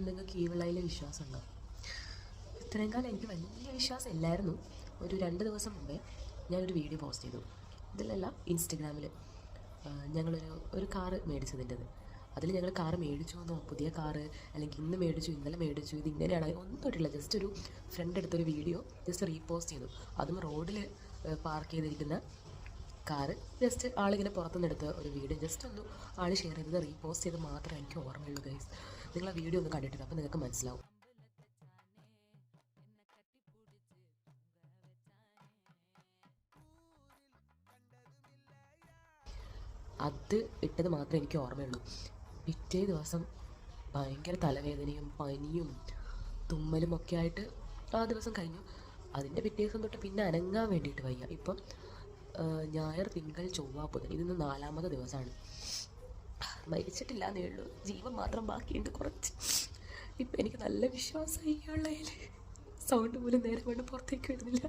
നിങ്ങൾക്ക് ഈ വിളയിൽ വിശ്വാസമുണ്ടോ? ഇത്രയും കാലം എനിക്ക് വലിയ വിശ്വാസം ഇല്ലായിരുന്നു. ഒരു 2 ദിവസം മുമ്പേ ഞാനൊരു വീഡിയോ പോസ്റ്റ് ചെയ്തു. ഇതിലല്ല, ഇൻസ്റ്റഗ്രാമിൽ. ഞങ്ങളൊരു കാറ് മേടിച്ചതിൻ്റെത്. അതിൽ ഞങ്ങൾ കാറ് മേടിച്ചു എന്നോ പുതിയ കാറ് അല്ലെങ്കിൽ ഇന്ന് മേടിച്ചു ഇന്നലെ മേടിച്ചു ഇത് ഇങ്ങനെയാണ് ഒന്നും തൊട്ടില്ല. ജസ്റ്റ് ഒരു ഫ്രണ്ട് എടുത്തൊരു വീഡിയോ ജസ്റ്റ് റീപോസ്റ്റ് ചെയ്തു. അതും റോഡിൽ പാർക്ക് ചെയ്തിരിക്കുന്ന കാറ് ജസ്റ്റ് ആളിങ്ങനെ പുറത്തുനിന്ന് എടുത്ത ഒരു വീഡിയോ ജസ്റ്റ് ഒന്ന് ആൾ ഷെയർ ചെയ്തത് റീപോസ്റ്റ് ചെയ്ത് മാത്രമേ എനിക്ക് ഓർമ്മയുള്ളൂ ഗൈസ്. നിങ്ങൾ ആ വീഡിയോ ഒന്ന് കണ്ടിട്ടില്ല, അപ്പോൾ നിങ്ങൾക്ക് മനസ്സിലാവും. അത് ഇട്ടത് മാത്രമേ എനിക്ക് ഓർമ്മയുള്ളൂ. പിറ്റേ ദിവസം ഭയങ്കര തലവേദനയും പനിയും തുമ്മലും ഒക്കെ ആയിട്ട് ആ ദിവസം കഴിഞ്ഞു. അതിൻ്റെ പിറ്റേ ദിവസം തൊട്ട് പിന്നെ അനങ്ങാൻ വേണ്ടിയിട്ട് വയ്യ. ഇപ്പം ഞായർ തിങ്കൾ ചൊവ്വ ബുധൻ ഇതിന്ന് 4ാമത്തെ ദിവസമാണ്. മരിച്ചിട്ടില്ല എന്നേ ഉള്ളൂ, ജീവൻ മാത്രം ബാക്കിയുണ്ട് കുറച്ച്. ഇപ്പം എനിക്ക് നല്ല വിശ്വാസമായി ഉള്ളതിൽ സൗണ്ട് പോലും നേരെ കൊണ്ട് പുറത്തേക്ക് വരുന്നില്ല.